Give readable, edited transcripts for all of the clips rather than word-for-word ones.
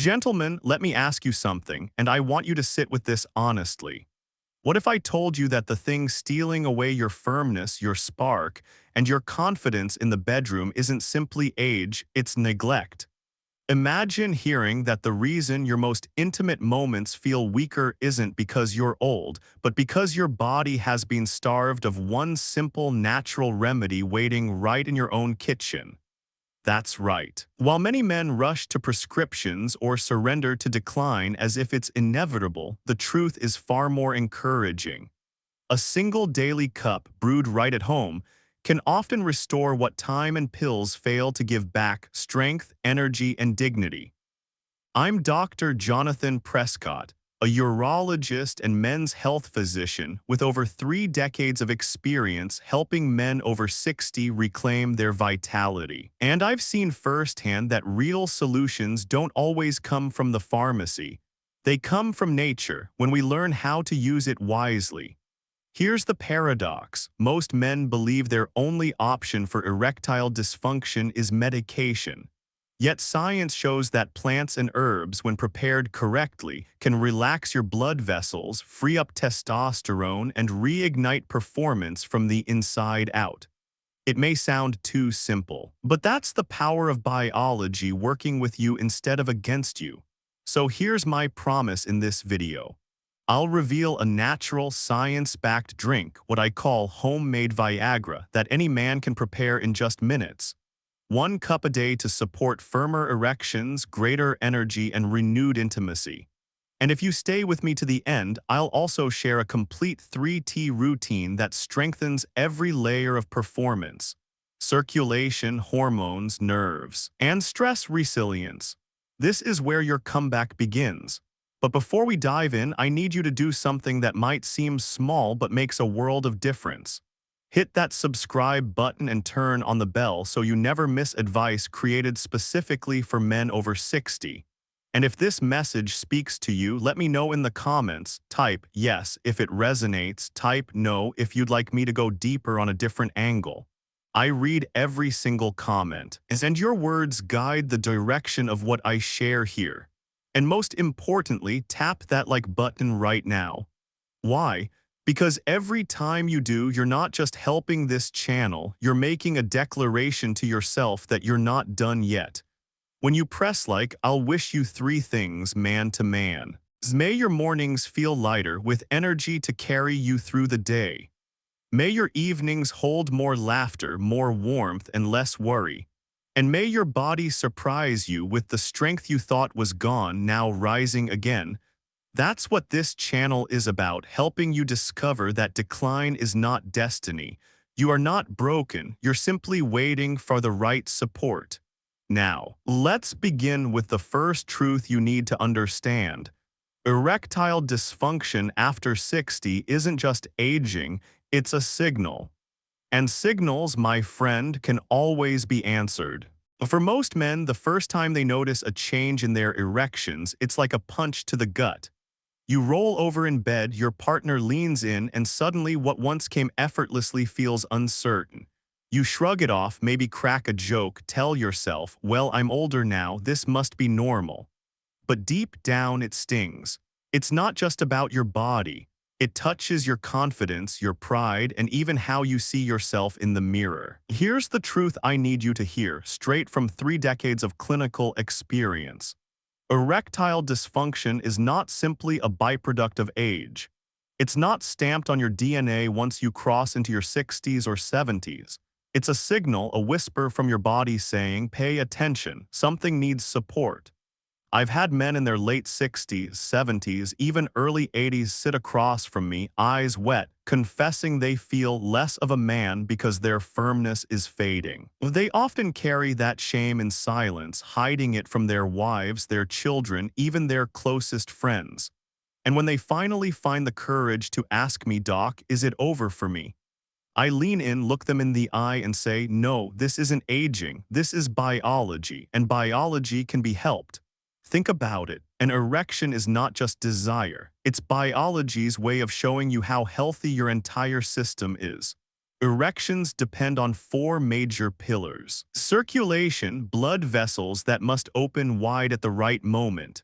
Gentlemen, let me ask you something, and I want you to sit with this honestly. What if I told you that the thing stealing away your firmness, your spark, and your confidence in the bedroom isn't simply age, it's neglect? Imagine hearing that the reason your most intimate moments feel weaker isn't because you're old, but because your body has been starved of one simple natural remedy waiting right in your own kitchen. That's right. While many men rush to prescriptions or surrender to decline as if it's inevitable, the truth is far more encouraging. A single daily cup brewed right at home can often restore what time and pills fail to give back: strength, energy, and dignity. I'm Dr. Jonathan Prescott, a urologist and men's health physician with over 3 decades of experience helping men over 60 reclaim their vitality. And I've seen firsthand that real solutions don't always come from the pharmacy. They come from nature when we learn how to use it wisely. Here's the paradox. Most men believe their only option for erectile dysfunction is medication. Yet science shows that plants and herbs, when prepared correctly, can relax your blood vessels, free up testosterone, and reignite performance from the inside out. It may sound too simple, but that's the power of biology working with you instead of against you. So here's my promise in this video. I'll reveal a natural, science-backed drink, what I call homemade Viagra, that any man can prepare in just minutes. 1 cup a day to support firmer erections, greater energy, and renewed intimacy. And if you stay with me to the end, I'll also share a complete 3T routine that strengthens every layer of performance: circulation, hormones, nerves, and stress resilience. This is where your comeback begins. But before we dive in, I need you to do something that might seem small but makes a world of difference. Hit that subscribe button and turn on the bell so you never miss advice created specifically for men over 60. And if this message speaks to you, let me know in the comments. Type yes if it resonates, type no if you'd like me to go deeper on a different angle. I read every single comment, and your words guide the direction of what I share here. And most importantly, tap that like button right now. Why? Because every time you do, you're not just helping this channel, you're making a declaration to yourself that you're not done yet. When you press like, I'll wish you 3 things, man to man. May your mornings feel lighter with energy to carry you through the day. May your evenings hold more laughter, more warmth, and less worry. And may your body surprise you with the strength you thought was gone now rising again. That's what this channel is about, helping you discover that decline is not destiny. You are not broken, you're simply waiting for the right support. Now, let's begin with the first truth you need to understand. Erectile dysfunction after 60 isn't just aging, it's a signal. And signals, my friend, can always be answered. For most men, the first time they notice a change in their erections, it's like a punch to the gut. You roll over in bed, your partner leans in, and suddenly what once came effortlessly feels uncertain. You shrug it off, maybe crack a joke, tell yourself, well, I'm older now, this must be normal. But deep down it stings. It's not just about your body. It touches your confidence, your pride, and even how you see yourself in the mirror. Here's the truth I need you to hear, straight from 3 decades of clinical experience. Erectile dysfunction is not simply a byproduct of age. It's not stamped on your DNA once you cross into your 60s or 70s. It's a signal, a whisper from your body saying, pay attention, something needs support. I've had men in their late 60s, 70s, even early 80s sit across from me, eyes wet, confessing they feel less of a man because their firmness is fading. They often carry that shame in silence, hiding it from their wives, their children, even their closest friends. And when they finally find the courage to ask me, Doc, is it over for me? I lean in, look them in the eye, and say, no, this isn't aging, this is biology, and biology can be helped. Think about it. An erection is not just desire. It's biology's way of showing you how healthy your entire system is. Erections depend on four major pillars. Circulation, blood vessels that must open wide at the right moment.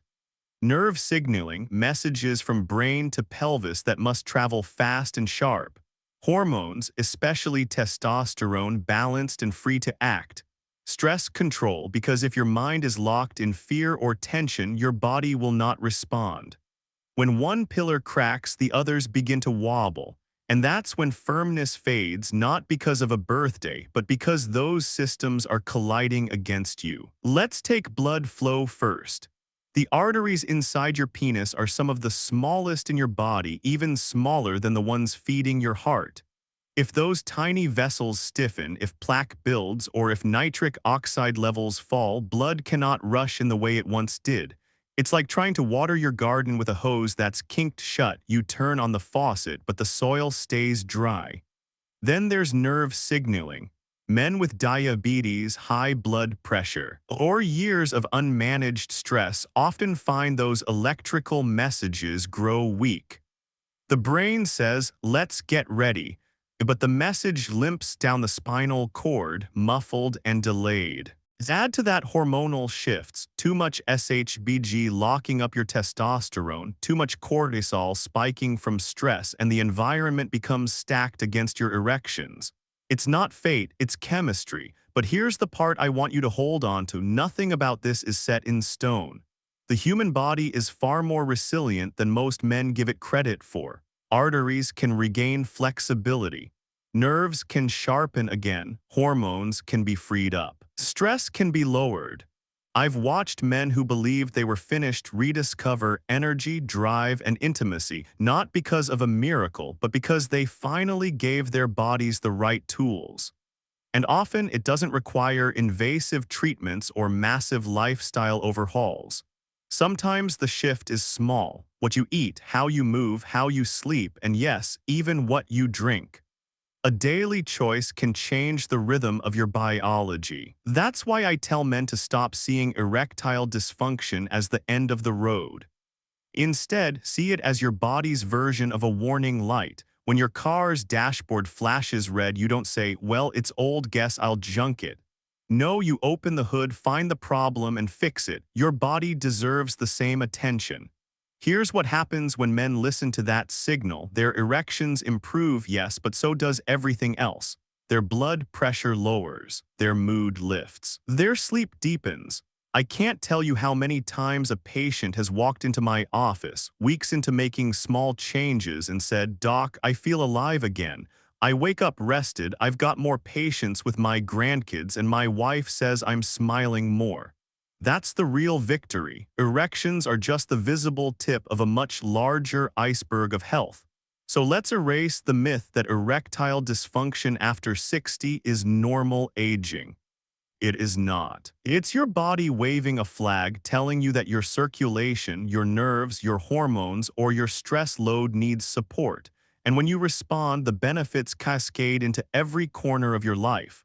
Nerve signaling, messages from brain to pelvis that must travel fast and sharp. Hormones, especially testosterone, balanced and free to act. Stress control, because if your mind is locked in fear or tension, your body will not respond. When one pillar cracks, the others begin to wobble. And that's when firmness fades, not because of a birthday, but because those systems are colliding against you. Let's take blood flow first. The arteries inside your penis are some of the smallest in your body, even smaller than the ones feeding your heart. If those tiny vessels stiffen, if plaque builds, or if nitric oxide levels fall, blood cannot rush in the way it once did. It's like trying to water your garden with a hose that's kinked shut. You turn on the faucet, but the soil stays dry. Then there's nerve signaling. Men with diabetes, high blood pressure, or years of unmanaged stress often find those electrical messages grow weak. The brain says, "Let's get ready," but the message limps down the spinal cord, muffled and delayed. Add to that hormonal shifts, too much SHBG locking up your testosterone, too much cortisol spiking from stress, and the environment becomes stacked against your erections. It's not fate, it's chemistry. But here's the part I want you to hold on to. Nothing about this is set in stone. The human body is far more resilient than most men give it credit for. Arteries can regain flexibility. Nerves can sharpen again. Hormones can be freed up. Stress can be lowered. I've watched men who believed they were finished rediscover energy, drive, and intimacy, not because of a miracle, but because they finally gave their bodies the right tools. And often it doesn't require invasive treatments or massive lifestyle overhauls. Sometimes the shift is small: what you eat, how you move, how you sleep, and yes, even what you drink. A daily choice can change the rhythm of your biology. That's why I tell men to stop seeing erectile dysfunction as the end of the road. Instead, see it as your body's version of a warning light. When your car's dashboard flashes red, you don't say, "Well, it's old, guess I'll junk it." No, you open the hood, find the problem, and fix it. Your body deserves the same attention. Here's what happens when men listen to that signal. Their erections improve, yes, but so does everything else. Their blood pressure lowers. Their mood lifts. Their sleep deepens. I can't tell you how many times a patient has walked into my office, weeks into making small changes, and said, "Doc, I feel alive again. I wake up rested, I've got more patience with my grandkids, and my wife says I'm smiling more." That's the real victory. Erections are just the visible tip of a much larger iceberg of health. So let's erase the myth that erectile dysfunction after 60 is normal aging. It is not. It's your body waving a flag telling you that your circulation, your nerves, your hormones, or your stress load needs support. And when you respond, the benefits cascade into every corner of your life.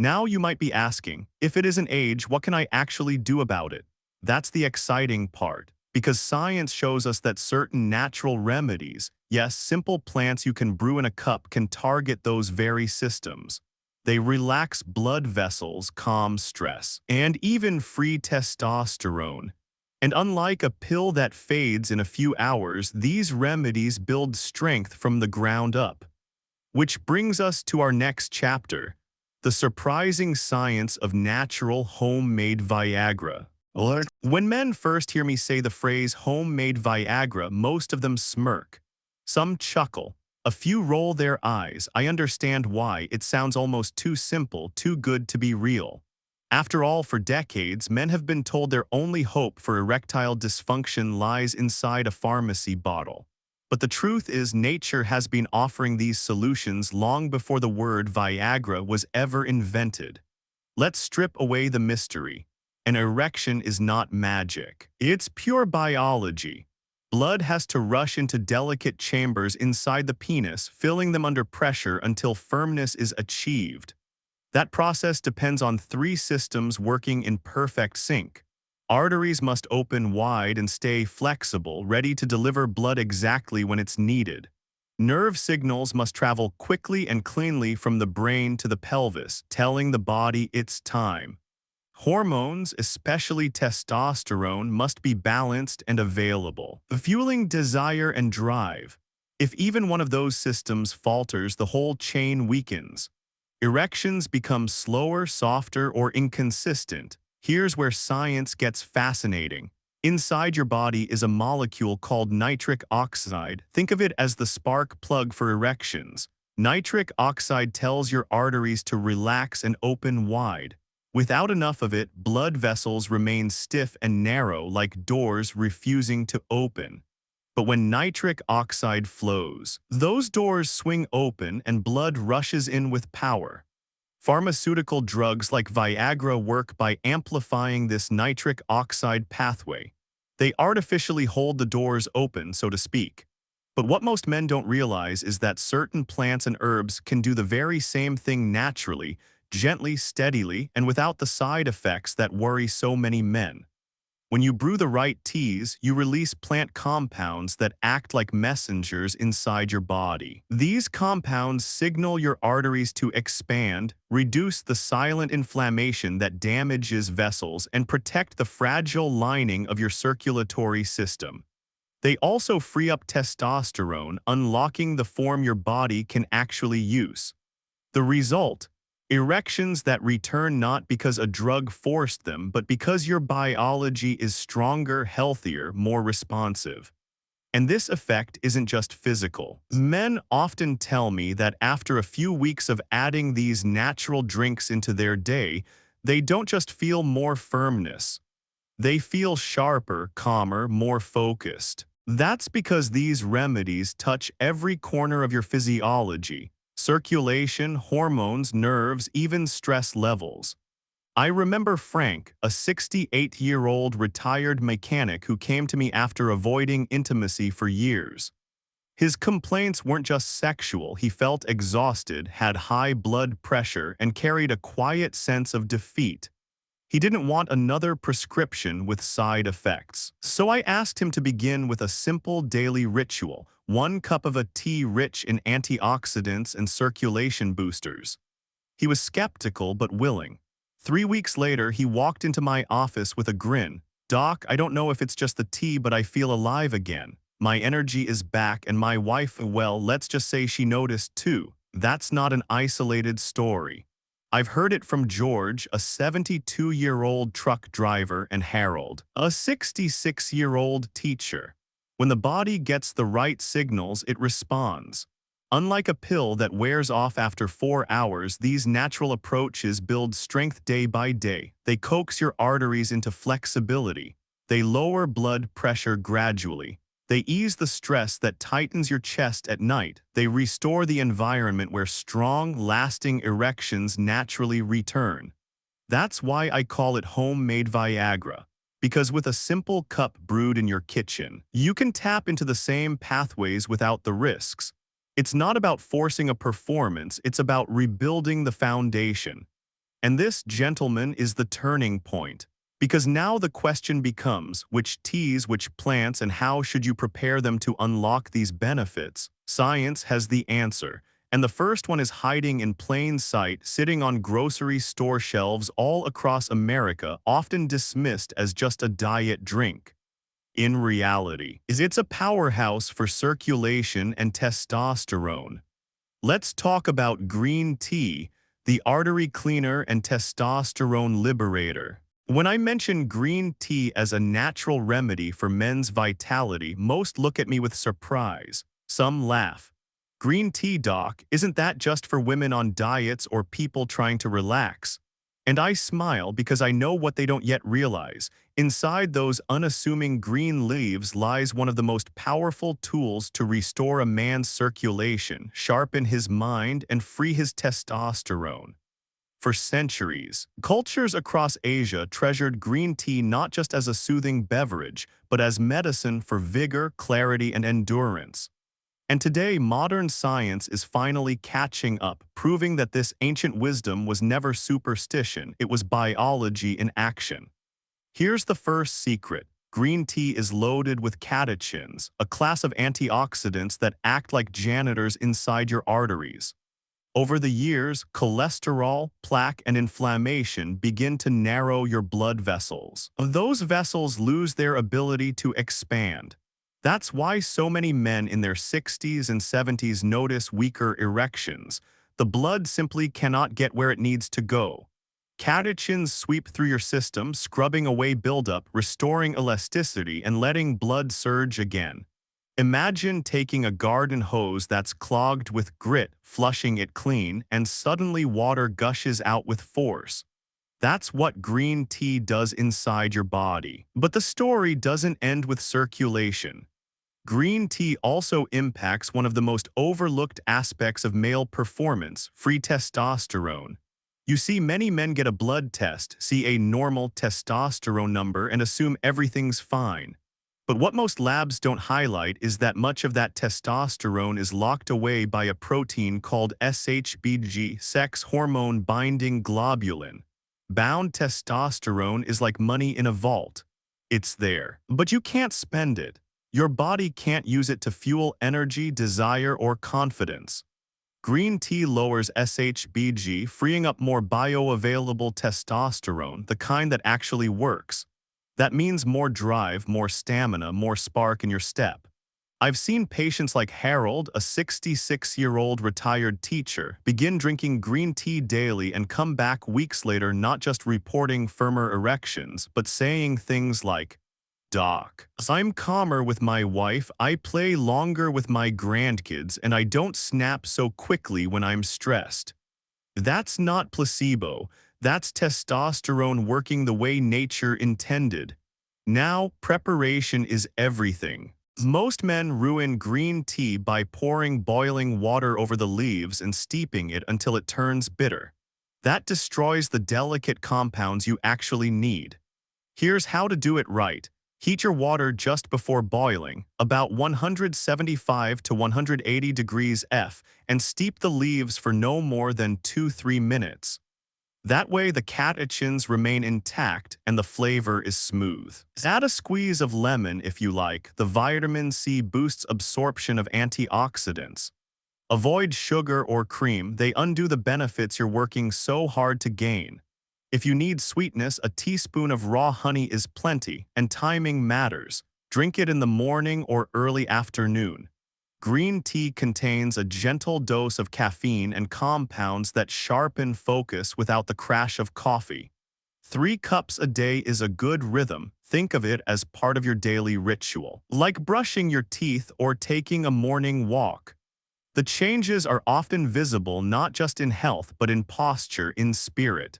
Now you might be asking, if it isn't age, what can I actually do about it? That's the exciting part, because science shows us that certain natural remedies, yes, simple plants you can brew in a cup, can target those very systems. They relax blood vessels, calm stress, and even free testosterone. And unlike a pill that fades in a few hours, these remedies build strength from the ground up. Which brings us to our next chapter: the surprising science of natural homemade Viagra. When men first hear me say the phrase homemade Viagra, most of them smirk. Some chuckle. A few roll their eyes. I understand why. It sounds almost too simple, too good to be real. After all, for decades, men have been told their only hope for erectile dysfunction lies inside a pharmacy bottle. But the truth is, nature has been offering these solutions long before the word Viagra was ever invented. Let's strip away the mystery. An erection is not magic. It's pure biology. Blood has to rush into delicate chambers inside the penis, filling them under pressure until firmness is achieved. That process depends on three systems working in perfect sync. Arteries must open wide and stay flexible, ready to deliver blood exactly when it's needed. Nerve signals must travel quickly and cleanly from the brain to the pelvis, telling the body it's time. Hormones, especially testosterone, must be balanced and available, fueling desire and drive. If even one of those systems falters, the whole chain weakens. Erections become slower, softer, or inconsistent. Here's where science gets fascinating. Inside your body is a molecule called nitric oxide. Think of it as the spark plug for erections. Nitric oxide tells your arteries to relax and open wide. Without enough of it, blood vessels remain stiff and narrow like doors refusing to open. But when nitric oxide flows, those doors swing open and blood rushes in with power. Pharmaceutical drugs like Viagra work by amplifying this nitric oxide pathway. They artificially hold the doors open, so to speak. But what most men don't realize is that certain plants and herbs can do the very same thing naturally, gently, steadily, and without the side effects that worry so many men. When you brew the right teas, you release plant compounds that act like messengers inside your body. These compounds signal your arteries to expand, reduce the silent inflammation that damages vessels, and protect the fragile lining of your circulatory system. They also free up testosterone, unlocking the form your body can actually use. The result? Erections that return not because a drug forced them, but because your biology is stronger, healthier, more responsive. And this effect isn't just physical. Men often tell me that after a few weeks of adding these natural drinks into their day, they don't just feel more firmness. They feel sharper, calmer, more focused. That's because these remedies touch every corner of your physiology: circulation, hormones, nerves, even stress levels. I remember Frank, a 68-year-old retired mechanic who came to me after avoiding intimacy for years. His complaints weren't just sexual. He felt exhausted, had high blood pressure, and carried a quiet sense of defeat. He didn't want another prescription with side effects. So I asked him to begin with a simple daily ritual: 1 cup of a tea rich in antioxidants and circulation boosters. He was skeptical but willing. 3 weeks later, he walked into my office with a grin. "Doc, I don't know if it's just the tea, but I feel alive again. My energy is back, and my wife, well, let's just say she noticed too." That's not an isolated story. I've heard it from George, a 72-year-old truck driver, and Harold, a 66-year-old teacher. When the body gets the right signals, it responds. Unlike a pill that wears off after 4 hours, these natural approaches build strength day by day. They coax your arteries into flexibility. They lower blood pressure gradually. They ease the stress that tightens your chest at night. They restore the environment where strong, lasting erections naturally return. That's why I call it homemade Viagra. Because with a simple cup brewed in your kitchen, you can tap into the same pathways without the risks. It's not about forcing a performance, it's about rebuilding the foundation. And this, gentlemen, is the turning point. Because now the question becomes, which teas, which plants, and how should you prepare them to unlock these benefits? Science has the answer. And the first one is hiding in plain sight, sitting on grocery store shelves all across America, often dismissed as just a diet drink. In reality, it's a powerhouse for circulation and testosterone. Let's talk about green tea, the artery cleaner and testosterone liberator. When I mention green tea as a natural remedy for men's vitality, most look at me with surprise. Some laugh. "Green tea, doc, isn't that just for women on diets or people trying to relax?" And I smile because I know what they don't yet realize. Inside those unassuming green leaves lies one of the most powerful tools to restore a man's circulation, sharpen his mind, and free his testosterone. For centuries, cultures across Asia treasured green tea not just as a soothing beverage, but as medicine for vigor, clarity, and endurance. And today, modern science is finally catching up, proving that this ancient wisdom was never superstition, it was biology in action. Here's the first secret. Green tea is loaded with catechins, a class of antioxidants that act like janitors inside your arteries. Over the years, cholesterol, plaque, and inflammation begin to narrow your blood vessels. Those vessels lose their ability to expand. That's why so many men in their 60s and 70s notice weaker erections. The blood simply cannot get where it needs to go. Catechins sweep through your system, scrubbing away buildup, restoring elasticity, and letting blood surge again. Imagine taking a garden hose that's clogged with grit, flushing it clean, and suddenly water gushes out with force. That's what green tea does inside your body. But the story doesn't end with circulation. Green tea also impacts one of the most overlooked aspects of male performance, free testosterone. You see, many men get a blood test, see a normal testosterone number, and assume everything's fine. But what most labs don't highlight is that much of that testosterone is locked away by a protein called SHBG, sex hormone binding globulin. Bound testosterone is like money in a vault. It's there, but you can't spend it. Your body can't use it to fuel energy, desire, or confidence. Green tea lowers SHBG, freeing up more bioavailable testosterone, the kind that actually works. That means more drive, more stamina, more spark in your step. I've seen patients like Harold, a 66-year-old retired teacher, begin drinking green tea daily and come back weeks later not just reporting firmer erections, but saying things like, "Doc, I'm calmer with my wife, I play longer with my grandkids, and I don't snap so quickly when I'm stressed." That's not placebo. That's testosterone working the way nature intended. Now, preparation is everything. Most men ruin green tea by pouring boiling water over the leaves and steeping it until it turns bitter. That destroys the delicate compounds you actually need. Here's how to do it right. Heat your water just before boiling, about 175 to 180 degrees F, and steep the leaves for no more than 2–3 minutes. That way the catechins remain intact and the flavor is smooth. Add a squeeze of lemon if you like. The vitamin C boosts absorption of antioxidants. Avoid sugar or cream. They undo the benefits you're working so hard to gain. If you need sweetness, a teaspoon of raw honey is plenty, and timing matters. Drink it in the morning or early afternoon. Green tea contains a gentle dose of caffeine and compounds that sharpen focus without the crash of coffee. 3 cups a day is a good rhythm. Think of it as part of your daily ritual, like brushing your teeth or taking a morning walk. The changes are often visible not just in health but in posture, in spirit.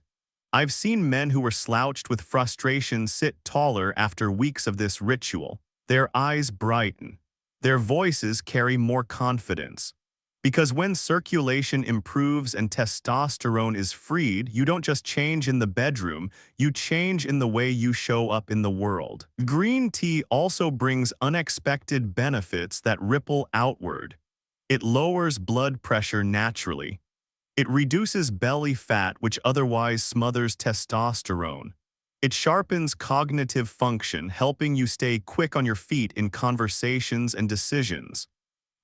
I've seen men who were slouched with frustration sit taller after weeks of this ritual. Their eyes brighten. Their voices carry more confidence. Because when circulation improves and testosterone is freed, you don't just change in the bedroom, you change in the way you show up in the world. Green tea also brings unexpected benefits that ripple outward. It lowers blood pressure naturally. It reduces belly fat, which otherwise smothers testosterone. It sharpens cognitive function, helping you stay quick on your feet in conversations and decisions.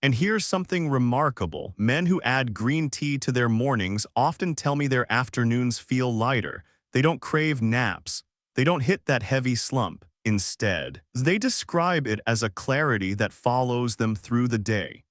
And here's something remarkable. Men who add green tea to their mornings often tell me their afternoons feel lighter. They don't crave naps. They don't hit that heavy slump. Instead, they describe it as a clarity that follows them through the day.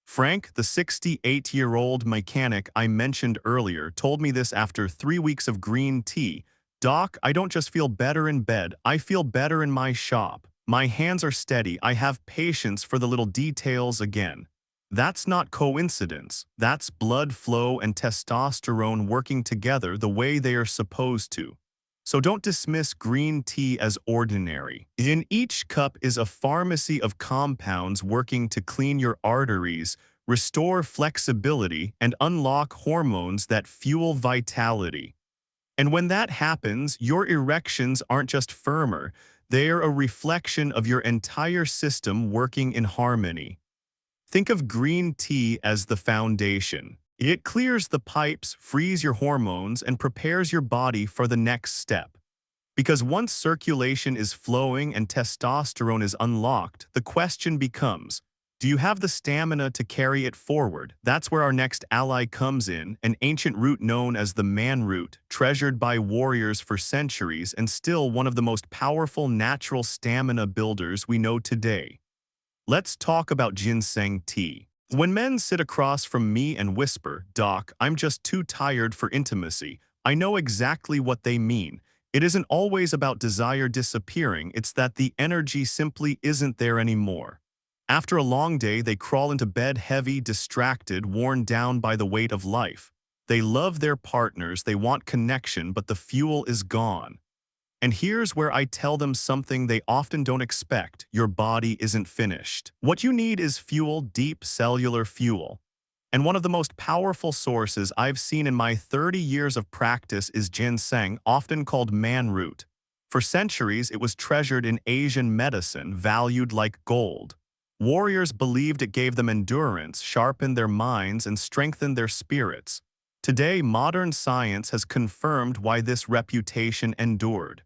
Frank, the 68-year-old mechanic I mentioned earlier, told me this after 3 weeks of green tea. "Doc, I don't just feel better in bed, I feel better in my shop. My hands are steady, I have patience for the little details again." That's not coincidence. That's blood flow and testosterone working together the way they are supposed to. So don't dismiss green tea as ordinary. In each cup is a pharmacy of compounds working to clean your arteries, restore flexibility, and unlock hormones that fuel vitality. And when that happens, your erections aren't just firmer, they're a reflection of your entire system working in harmony. Think of green tea as the foundation. It clears the pipes, frees your hormones, and prepares your body for the next step. Because once circulation is flowing and testosterone is unlocked, the question becomes, do you have the stamina to carry it forward? That's where our next ally comes in, an ancient root known as the man root, treasured by warriors for centuries and still one of the most powerful natural stamina builders we know today. Let's talk about ginseng tea. When men sit across from me and whisper, "Doc, I'm just too tired for intimacy," I know exactly what they mean. It isn't always about desire disappearing, it's that the energy simply isn't there anymore. After a long day, they crawl into bed heavy, distracted, worn down by the weight of life. They love their partners, they want connection, but the fuel is gone. And here's where I tell them something they often don't expect: your body isn't finished. What you need is fuel, deep cellular fuel. And one of the most powerful sources I've seen in my 30 years of practice is ginseng, often called man root. For centuries, it was treasured in Asian medicine, valued like gold. Warriors believed it gave them endurance, sharpened their minds, and strengthened their spirits. Today, modern science has confirmed why this reputation endured.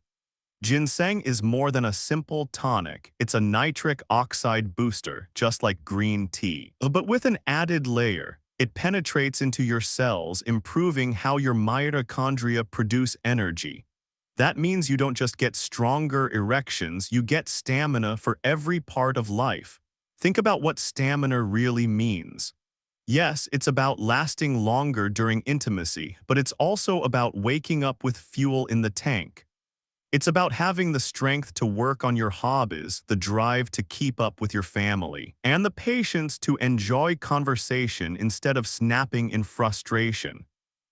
Ginseng is more than a simple tonic, it's a nitric oxide booster, just like green tea. But with an added layer, it penetrates into your cells, improving how your mitochondria produce energy. That means you don't just get stronger erections, you get stamina for every part of life. Think about what stamina really means. Yes, it's about lasting longer during intimacy, but it's also about waking up with fuel in the tank. It's about having the strength to work on your hobbies, the drive to keep up with your family, and the patience to enjoy conversation instead of snapping in frustration.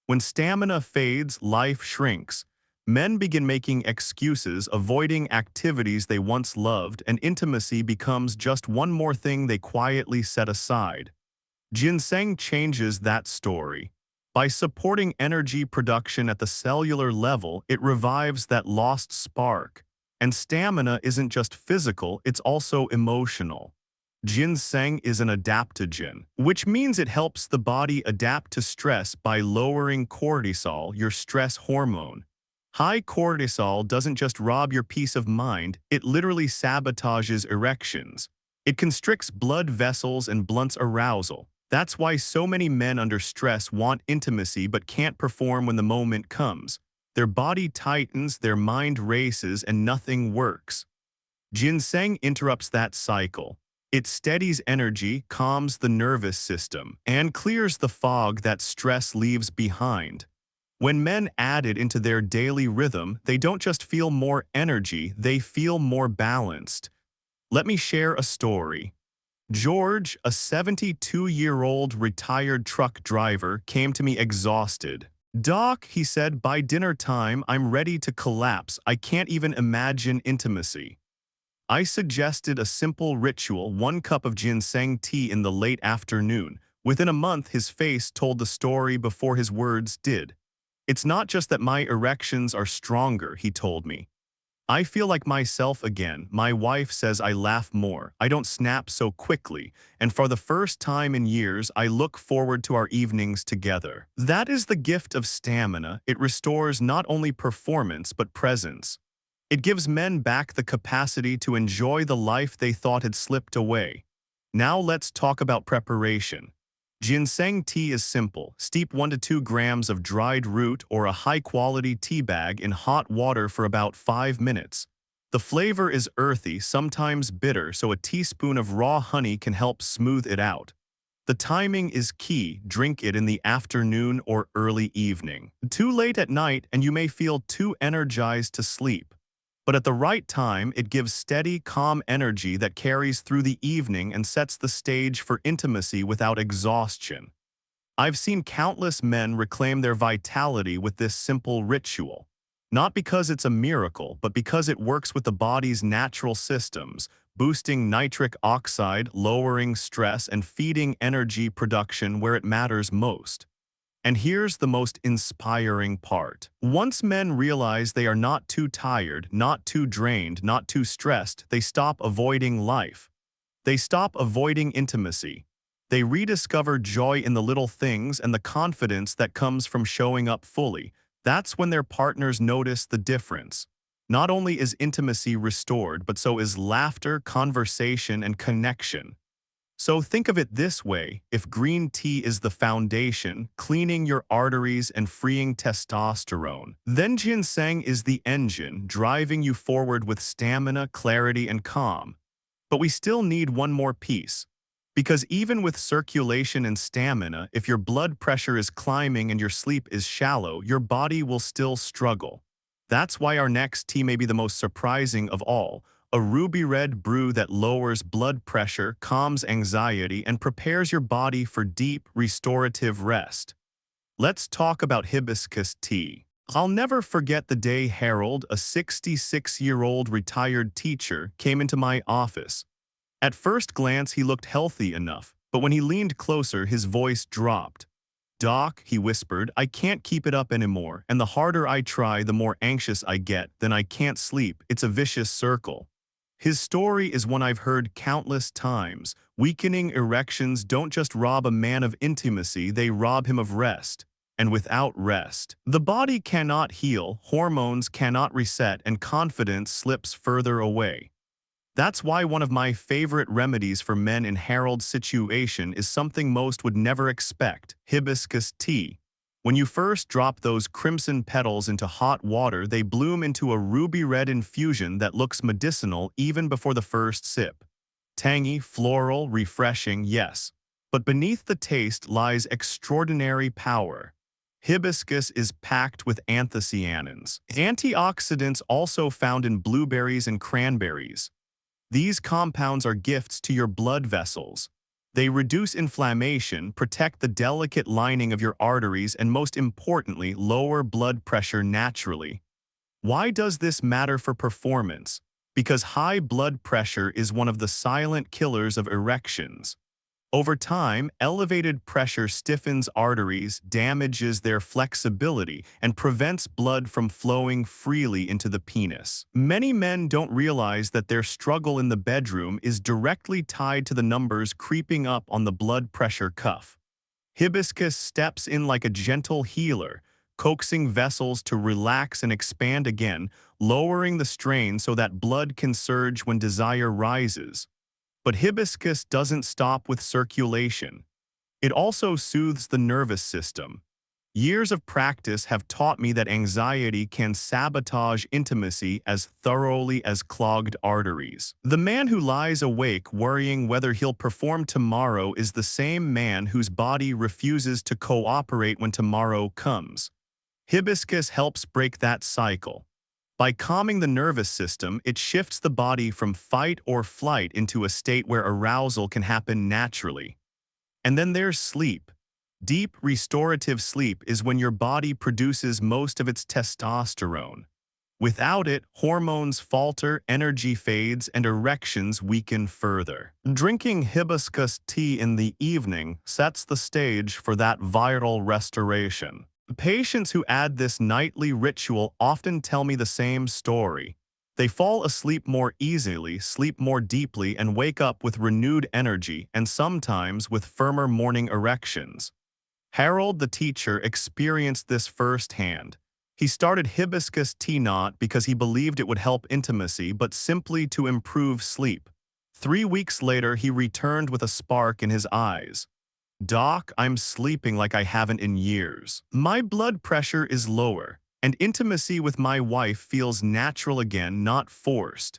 When stamina fades, life shrinks. Men begin making excuses, avoiding activities they once loved, and intimacy becomes just one more thing they quietly set aside. Ginseng changes that story. By supporting energy production at the cellular level, it revives that lost spark. And stamina isn't just physical, it's also emotional. Ginseng is an adaptogen, which means it helps the body adapt to stress by lowering cortisol, your stress hormone. High cortisol doesn't just rob your peace of mind, it literally sabotages erections. It constricts blood vessels and blunts arousal. That's why so many men under stress want intimacy but can't perform when the moment comes. Their body tightens, their mind races, and nothing works. Ginseng interrupts that cycle. It steadies energy, calms the nervous system, and clears the fog that stress leaves behind. When men add it into their daily rhythm, they don't just feel more energy, they feel more balanced. Let me share a story. George, a 72-year-old retired truck driver, came to me exhausted. "Doc," he said, "by dinner time, I'm ready to collapse. I can't even imagine intimacy." I suggested a simple ritual: 1 cup of ginseng tea in the late afternoon. Within a month, his face told the story before his words did. "It's not just that my erections are stronger," he told me. "I feel like myself again. My wife says I laugh more, I don't snap so quickly, and for the first time in years, I look forward to our evenings together." That is the gift of stamina. It restores not only performance but presence. It gives men back the capacity to enjoy the life they thought had slipped away. Now let's talk about preparation. Ginseng tea is simple. Steep 1 to 2 grams of dried root or a high-quality tea bag in hot water for about 5 minutes. The flavor is earthy, sometimes bitter, so a teaspoon of raw honey can help smooth it out. The timing is key. Drink it in the afternoon or early evening. Too late at night and you may feel too energized to sleep. But at the right time, it gives steady, calm energy that carries through the evening and sets the stage for intimacy without exhaustion. I've seen countless men reclaim their vitality with this simple ritual. Not because it's a miracle, but because it works with the body's natural systems, boosting nitric oxide, lowering stress, and feeding energy production where it matters most. And here's the most inspiring part. Once men realize they are not too tired, not too drained, not too stressed, they stop avoiding life. They stop avoiding intimacy. They rediscover joy in the little things and the confidence that comes from showing up fully. That's when their partners notice the difference. Not only is intimacy restored, but so is laughter, conversation, and connection. So think of it this way: if green tea is the foundation, cleaning your arteries and freeing testosterone, then ginseng is the engine, driving you forward with stamina, clarity, and calm. But we still need one more piece. Because even with circulation and stamina, if your blood pressure is climbing and your sleep is shallow, your body will still struggle. That's why our next tea may be the most surprising of all: a ruby red brew that lowers blood pressure, calms anxiety, and prepares your body for deep, restorative rest. Let's talk about hibiscus tea. I'll never forget the day Harold, a 66-year-old retired teacher, came into my office. At first glance, he looked healthy enough, but when he leaned closer, his voice dropped. "Doc," he whispered, "I can't keep it up anymore, and the harder I try, the more anxious I get. Then I can't sleep. It's a vicious circle." His story is one I've heard countless times. Weakening erections don't just rob a man of intimacy, they rob him of rest. And without rest, the body cannot heal, hormones cannot reset, and confidence slips further away. That's why one of my favorite remedies for men in Harold's situation is something most would never expect: hibiscus tea. When you first drop those crimson petals into hot water, they bloom into a ruby red infusion that looks medicinal even before the first sip. Tangy, floral, refreshing, yes. But beneath the taste lies extraordinary power. Hibiscus is packed with anthocyanins, antioxidants also found in blueberries and cranberries. These compounds are gifts to your blood vessels. They reduce inflammation, protect the delicate lining of your arteries, and most importantly, lower blood pressure naturally. Why does this matter for performance? Because high blood pressure is one of the silent killers of erections. Over time, elevated pressure stiffens arteries, damages their flexibility, and prevents blood from flowing freely into the penis. Many men don't realize that their struggle in the bedroom is directly tied to the numbers creeping up on the blood pressure cuff. Hibiscus steps in like a gentle healer, coaxing vessels to relax and expand again, lowering the strain so that blood can surge when desire rises. But hibiscus doesn't stop with circulation. It also soothes the nervous system. Years of practice have taught me that anxiety can sabotage intimacy as thoroughly as clogged arteries. The man who lies awake worrying whether he'll perform tomorrow is the same man whose body refuses to cooperate when tomorrow comes. Hibiscus helps break that cycle. By calming the nervous system, it shifts the body from fight or flight into a state where arousal can happen naturally. And then there's sleep. Deep, restorative sleep is when your body produces most of its testosterone. Without it, hormones falter, energy fades, and erections weaken further. Drinking hibiscus tea in the evening sets the stage for that vital restoration. Patients who add this nightly ritual often tell me the same story. They fall asleep more easily, sleep more deeply, and wake up with renewed energy, and sometimes with firmer morning erections. Harold, the teacher, experienced this firsthand. He started hibiscus tea not because he believed it would help intimacy, but simply to improve sleep. 3 weeks later, he returned with a spark in his eyes. "Doc, I'm sleeping like I haven't in years. My blood pressure is lower, and intimacy with my wife feels natural again, not forced."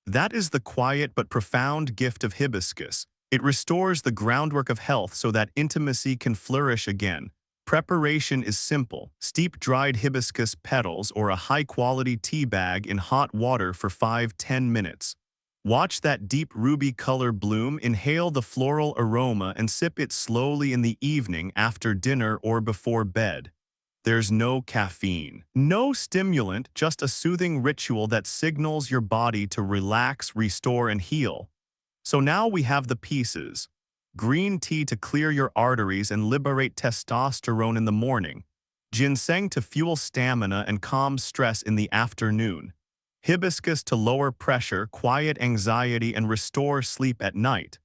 That is the quiet but profound gift of hibiscus. It restores the groundwork of health so that intimacy can flourish again. Preparation is simple: steep dried hibiscus petals or a high-quality tea bag in hot water for 5–10 minutes. Watch that deep ruby color bloom, inhale the floral aroma, and sip it slowly in the evening after dinner or before bed. There's no caffeine, no stimulant, just a soothing ritual that signals your body to relax, restore, and heal. So now we have the pieces. Green tea to clear your arteries and liberate testosterone in the morning. Ginseng to fuel stamina and calm stress in the afternoon. Hibiscus to lower pressure, quiet anxiety, and restore sleep at night.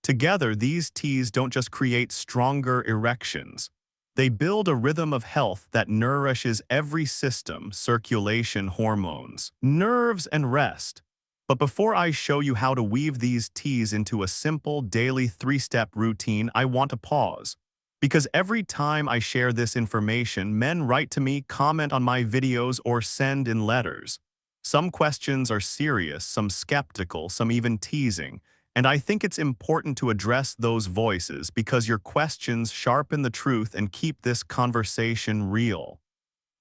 Together, these teas don't just create stronger erections. They build a rhythm of health that nourishes every system, circulation, hormones, nerves, and rest. But before I show you how to weave these teas into a simple daily 3-step routine, I want to pause. Because every time I share this information, men write to me, comment on my videos, or send in letters. Some questions are serious, some skeptical, some even teasing. And I think it's important to address those voices because your questions sharpen the truth and keep this conversation real.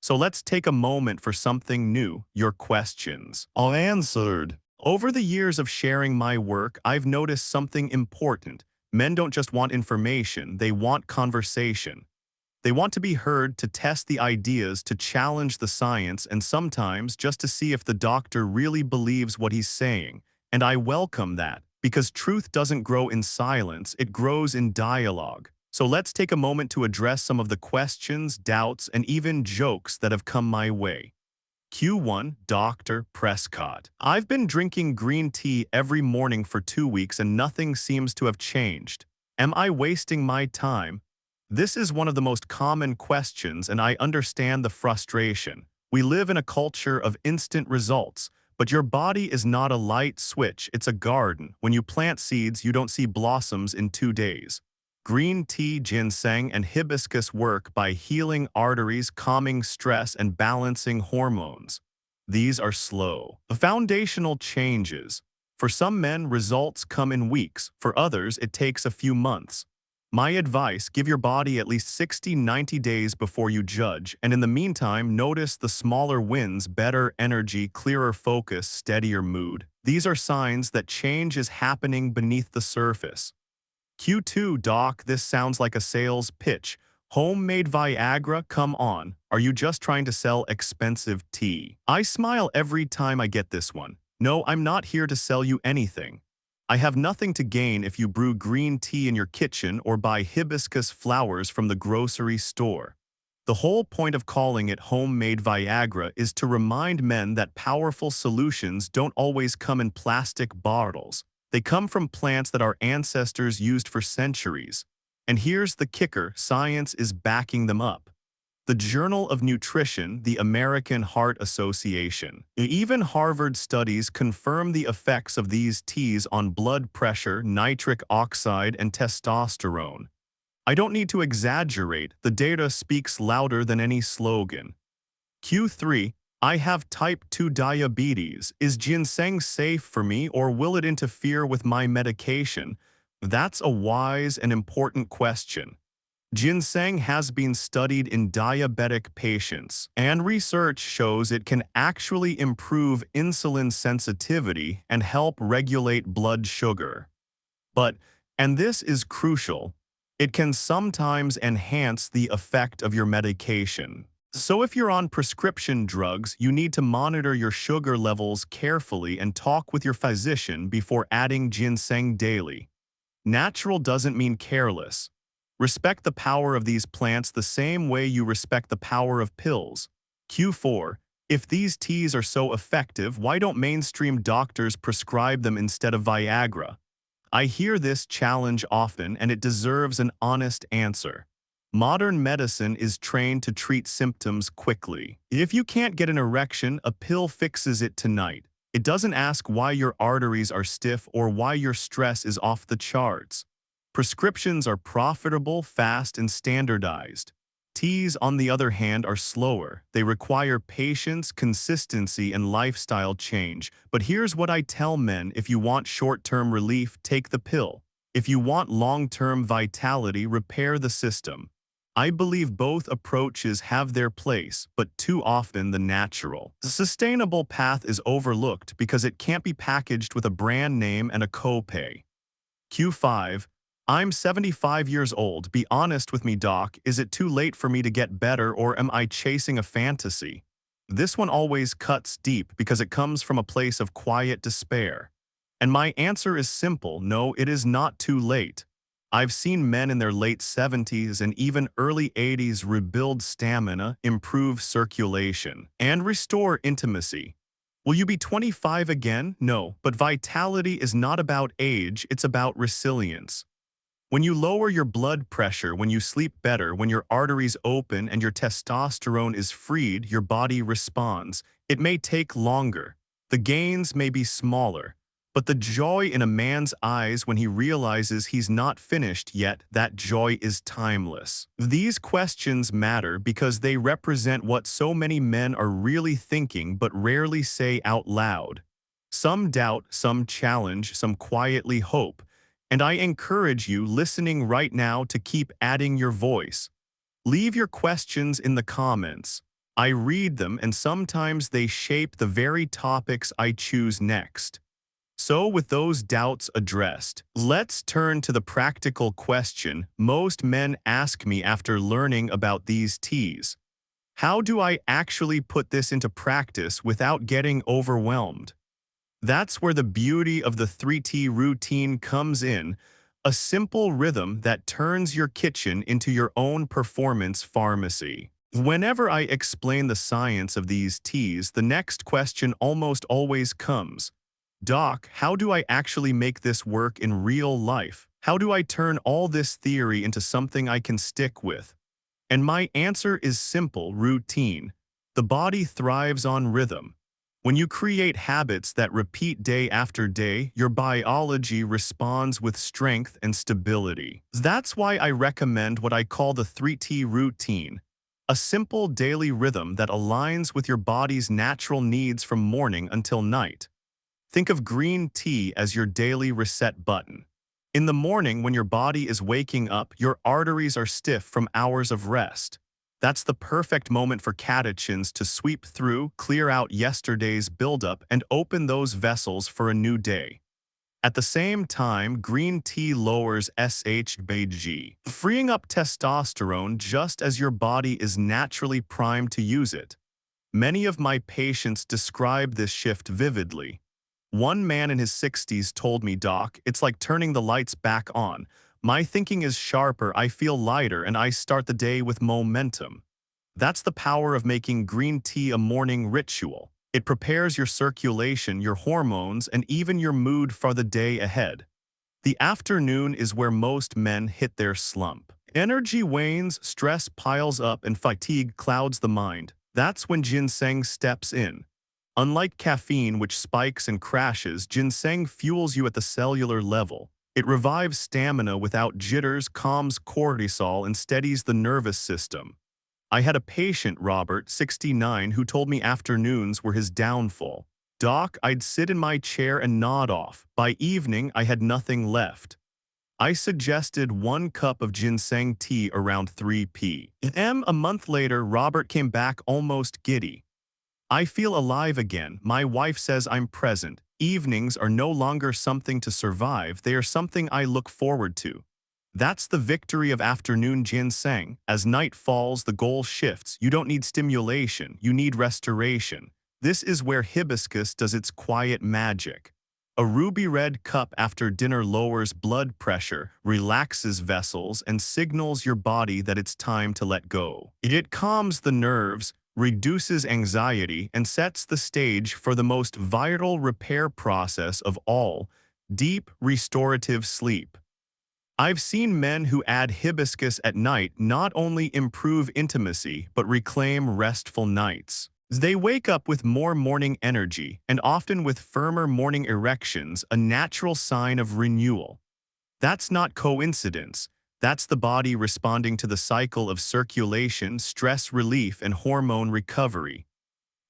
So let's take a moment for something new, your questions. Unanswered. Over the years of sharing my work, I've noticed something important. Men don't just want information, they want conversation. They want to be heard, to test the ideas, to challenge the science, and sometimes just to see if the doctor really believes what he's saying. And I welcome that, because truth doesn't grow in silence, it grows in dialogue. So let's take a moment to address some of the questions, doubts, and even jokes that have come my way. Q1, Dr. Prescott. I've been drinking green tea every morning for 2 weeks and nothing seems to have changed. Am I wasting my time? This is one of the most common questions, and I understand the frustration. We live in a culture of instant results, but your body is not a light switch, it's a garden. When you plant seeds, you don't see blossoms in 2 days. Green tea, ginseng, and hibiscus work by healing arteries, calming stress, and balancing hormones. These are slow. The foundational changes. For some men, results come in weeks. For others, it takes a few months. My advice, give your body at least 60-90 days before you judge, and in the meantime, notice the smaller wins, better energy, clearer focus, steadier mood. These are signs that change is happening beneath the surface. Q2, Doc, this sounds like a sales pitch. Homemade Viagra, come on. Are you just trying to sell expensive tea? I smile every time I get this one. No, I'm not here to sell you anything. I have nothing to gain if you brew green tea in your kitchen or buy hibiscus flowers from the grocery store. The whole point of calling it homemade Viagra is to remind men that powerful solutions don't always come in plastic bottles. They come from plants that our ancestors used for centuries. And here's the kicker, science is backing them up. The Journal of Nutrition, the American Heart Association, even Harvard studies confirm the effects of these teas on blood pressure, nitric oxide, and testosterone. I don't need to exaggerate, the data speaks louder than any slogan. Q3, I have type 2 diabetes. Is ginseng safe for me or will it interfere with my medication? That's a wise and important question. Ginseng has been studied in diabetic patients, and research shows it can actually improve insulin sensitivity and help regulate blood sugar. But, and this is crucial, it can sometimes enhance the effect of your medication. So if you're on prescription drugs, you need to monitor your sugar levels carefully and talk with your physician before adding ginseng daily. Natural doesn't mean careless. Respect the power of these plants the same way you respect the power of pills. Q4. If these teas are so effective, why don't mainstream doctors prescribe them instead of Viagra? I hear this challenge often, and it deserves an honest answer. Modern medicine is trained to treat symptoms quickly. If you can't get an erection, a pill fixes it tonight. It doesn't ask why your arteries are stiff or why your stress is off the charts. Prescriptions are profitable, fast, and standardized. Teas, on the other hand, are slower. They require patience, consistency, and lifestyle change. But here's what I tell men: if you want short-term relief, take the pill. If you want long-term vitality, repair the system. I believe both approaches have their place, but too often the natural, sustainable path is overlooked because it can't be packaged with a brand name and a copay. Q5. I'm 75 years old. Be honest with me, doc. Is it too late for me to get better, or am I chasing a fantasy? This one always cuts deep because it comes from a place of quiet despair. And my answer is simple: no, it is not too late. I've seen men in their late 70s and even early 80s rebuild stamina, improve circulation, and restore intimacy. Will you be 25 again? No, but vitality is not about age, it's about resilience. When you lower your blood pressure, when you sleep better, when your arteries open and your testosterone is freed, your body responds. It may take longer. The gains may be smaller. But the joy in a man's eyes when he realizes he's not finished yet, that joy is timeless. These questions matter because they represent what so many men are really thinking but rarely say out loud. Some doubt, some challenge, some quietly hope. And I encourage you listening right now to keep adding your voice. Leave your questions in the comments. I read them and sometimes they shape the very topics I choose next. So with those doubts addressed, let's turn to the practical question most men ask me after learning about these teas. How do I actually put this into practice without getting overwhelmed? That's where the beauty of the 3T routine comes in, a simple rhythm that turns your kitchen into your own performance pharmacy. Whenever I explain the science of these teas, the next question almost always comes. Doc, how do I actually make this work in real life? How do I turn all this theory into something I can stick with? And my answer is simple: routine. The body thrives on rhythm. When you create habits that repeat day after day, your biology responds with strength and stability. That's why I recommend what I call the 3T routine, a simple daily rhythm that aligns with your body's natural needs from morning until night. Think of green tea as your daily reset button. In the morning, when your body is waking up, your arteries are stiff from hours of rest. That's the perfect moment for catechins to sweep through, clear out yesterday's buildup, and open those vessels for a new day. At the same time, green tea lowers SHBG, freeing up testosterone just as your body is naturally primed to use it. Many of my patients describe this shift vividly. One man in his 60s told me, "Doc, it's like turning the lights back on. My thinking is sharper, I feel lighter, and I start the day with momentum." That's the power of making green tea a morning ritual. It prepares your circulation, your hormones, and even your mood for the day ahead. The afternoon is where most men hit their slump. Energy wanes, stress piles up, and fatigue clouds the mind. That's when ginseng steps in. Unlike caffeine, which spikes and crashes, ginseng fuels you at the cellular level. It revives stamina without jitters, calms cortisol, and steadies the nervous system. I had a patient, Robert, 69, who told me afternoons were his downfall. "Doc, I'd sit in my chair and nod off. By evening, I had nothing left." I suggested 1 cup of ginseng tea around 3 p.m. A month later, Robert came back almost giddy. "I feel alive again. My wife says I'm present. Evenings are no longer something to survive, they are something I look forward to." That's the victory of afternoon ginseng. As night falls, the goal shifts. You don't need stimulation, you need restoration. This is where hibiscus does its quiet magic. A ruby red cup after dinner lowers blood pressure, relaxes vessels, and signals your body that it's time to let go. It calms the nerves, reduces anxiety, and sets the stage for the most vital repair process of all: deep, restorative sleep. I've seen men who add hibiscus at night not only improve intimacy but reclaim restful nights. They wake up with more morning energy and often with firmer morning erections, a natural sign of renewal. That's not coincidence. That's the body responding to the cycle of circulation, stress relief, and hormone recovery.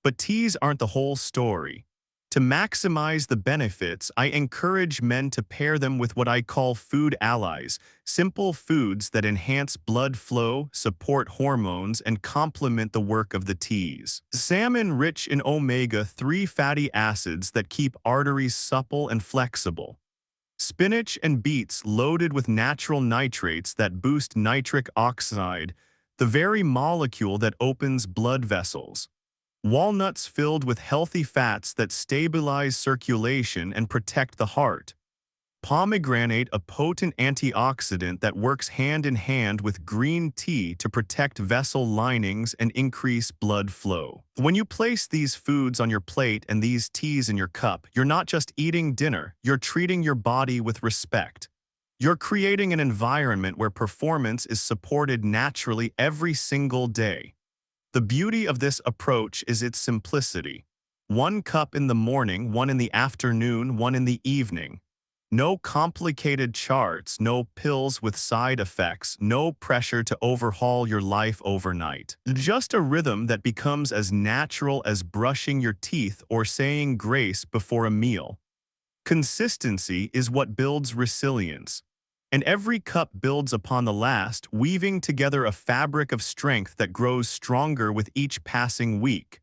But teas aren't the whole story. To maximize the benefits, I encourage men to pair them with what I call food allies, simple foods that enhance blood flow, support hormones, and complement the work of the teas. Salmon rich in omega-3 fatty acids that keep arteries supple and flexible. Spinach and beets loaded with natural nitrates that boost nitric oxide, the very molecule that opens blood vessels. Walnuts filled with healthy fats that stabilize circulation and protect the heart. Pomegranate, a potent antioxidant that works hand in hand with green tea to protect vessel linings and increase blood flow. When you place these foods on your plate and these teas in your cup, you're not just eating dinner, you're treating your body with respect. You're creating an environment where performance is supported naturally every single day. The beauty of this approach is its simplicity. 1 cup in the morning, one in the afternoon, one in the evening. No complicated charts, no pills with side effects, no pressure to overhaul your life overnight. Just a rhythm that becomes as natural as brushing your teeth or saying grace before a meal. Consistency is what builds resilience. And every cup builds upon the last, weaving together a fabric of strength that grows stronger with each passing week.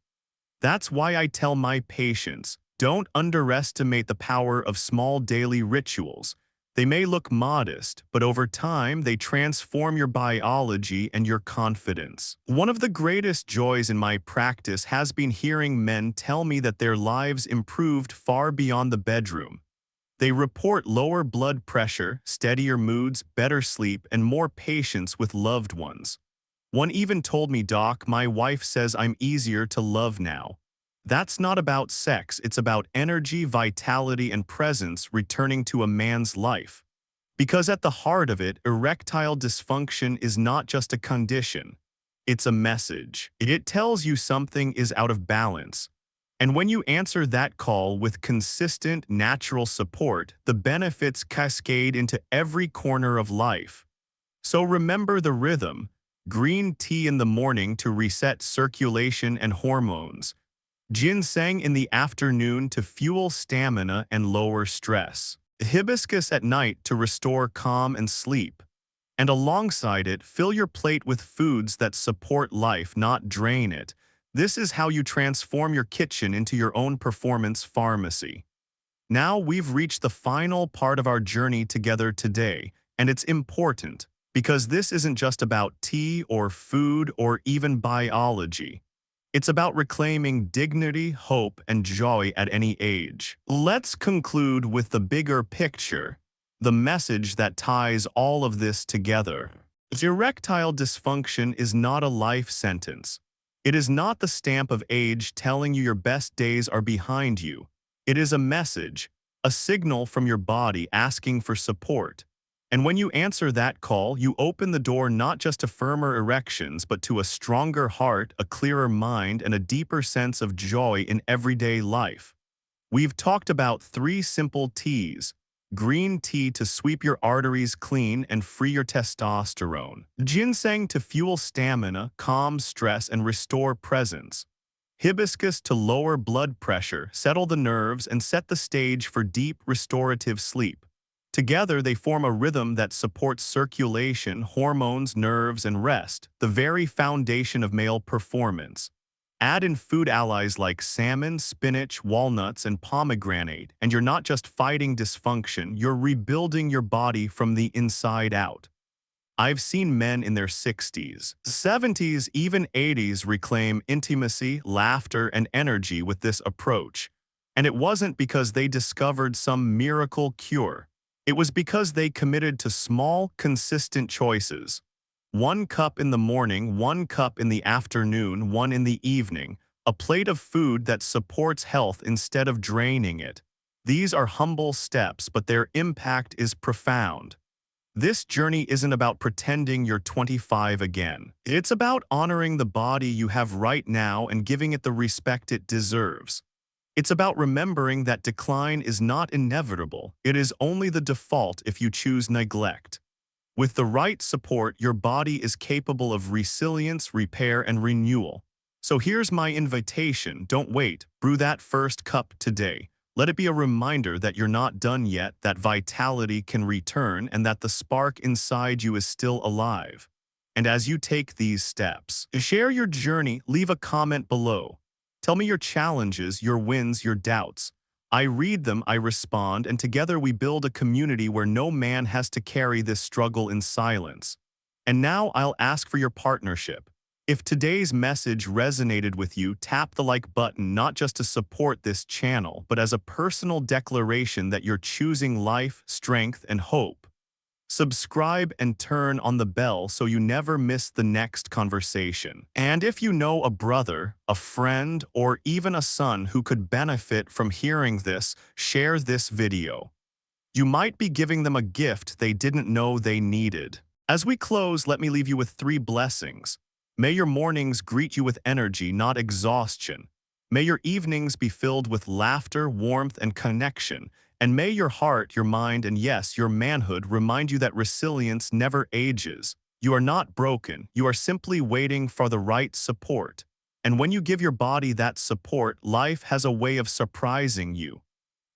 That's why I tell my patients, don't underestimate the power of small daily rituals. They may look modest, but over time they transform your biology and your confidence. One of the greatest joys in my practice has been hearing men tell me that their lives improved far beyond the bedroom. They report lower blood pressure, steadier moods, better sleep, and more patience with loved ones. One even told me, "Doc, my wife says I'm easier to love now." That's not about sex, it's about energy, vitality, and presence returning to a man's life. Because at the heart of it, erectile dysfunction is not just a condition. It's a message. It tells you something is out of balance. And when you answer that call with consistent, natural support, the benefits cascade into every corner of life. So remember the rhythm: green tea in the morning to reset circulation and hormones, ginseng in the afternoon to fuel stamina and lower stress, hibiscus at night to restore calm and sleep. And alongside it, fill your plate with foods that support life, not drain it. This is how you transform your kitchen into your own performance pharmacy. Now we've reached the final part of our journey together today, and it's important because this isn't just about tea or food or even biology. It's about reclaiming dignity, hope, and joy at any age. Let's conclude with the bigger picture, the message that ties all of this together. Erectile dysfunction is not a life sentence. It is not the stamp of age telling you your best days are behind you. It is a message, a signal from your body asking for support. And when you answer that call, you open the door not just to firmer erections, but to a stronger heart, a clearer mind, and a deeper sense of joy in everyday life. We've talked about 3 simple teas: green tea to sweep your arteries clean and free your testosterone, ginseng to fuel stamina, calm stress, and restore presence, hibiscus to lower blood pressure, settle the nerves, and set the stage for deep, restorative sleep. Together, they form a rhythm that supports circulation, hormones, nerves, and rest, the very foundation of male performance. Add in food allies like salmon, spinach, walnuts, and pomegranate, and you're not just fighting dysfunction, you're rebuilding your body from the inside out. I've seen men in their 60s, 70s, even 80s reclaim intimacy, laughter, and energy with this approach. And it wasn't because they discovered some miracle cure. It was because they committed to small, consistent choices. 1 cup in the morning, 1 cup in the afternoon, one in the evening. A plate of food that supports health instead of draining it. These are humble steps, but their impact is profound. This journey isn't about pretending you're 25 again. It's about honoring the body you have right now and giving it the respect it deserves. It's about remembering that decline is not inevitable. It is only the default if you choose neglect. With the right support, your body is capable of resilience, repair, and renewal. So here's my invitation: don't wait. Brew that first cup today. Let it be a reminder that you're not done yet, that vitality can return, and that the spark inside you is still alive. And as you take these steps, share your journey, leave a comment below. Tell me your challenges, your wins, your doubts. I read them, I respond, and together we build a community where no man has to carry this struggle in silence. And now I'll ask for your partnership. If today's message resonated with you, tap the like button, not just to support this channel, but as a personal declaration that you're choosing life, strength, and hope. Subscribe and turn on the bell so you never miss the next conversation. And if you know a brother, a friend, or even a son who could benefit from hearing this, share this video. You might be giving them a gift they didn't know they needed. As we close, let me leave you with 3 blessings. May your mornings greet you with energy, not exhaustion. May your evenings be filled with laughter, warmth, and connection. And may your heart, your mind, and yes, your manhood remind you that resilience never ages. You are not broken. You are simply waiting for the right support. And when you give your body that support, life has a way of surprising you.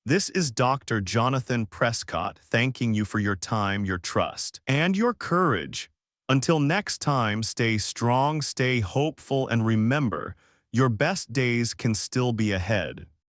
This is Dr. Jonathan Prescott thanking you for your time, your trust, and your courage. Until next time, stay strong, stay hopeful, and remember, your best days can still be ahead.